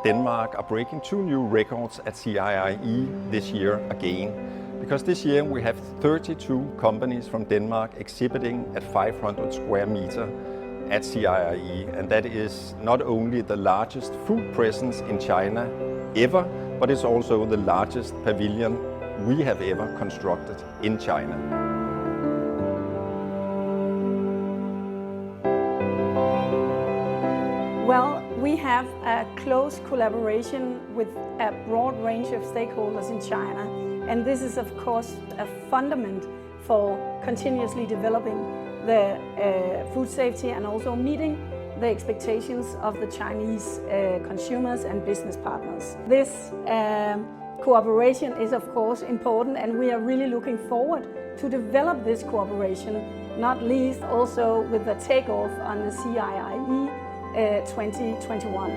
Denmark are breaking 2 new records at CIIE this year again. Because this year we have 32 companies from Denmark exhibiting at 500 square meter at CIIE, and that is not only the largest food presence in China ever, but it's also the largest pavilion we have ever constructed in China. Well, we have a close collaboration with a broad range of stakeholders in China, and this is of course a fundament for continuously developing the food safety and also meeting the expectations of the Chinese consumers and business partners. This cooperation is of course important, and we are really looking forward to develop this cooperation, not least also with the takeoff on the CIIE 2021.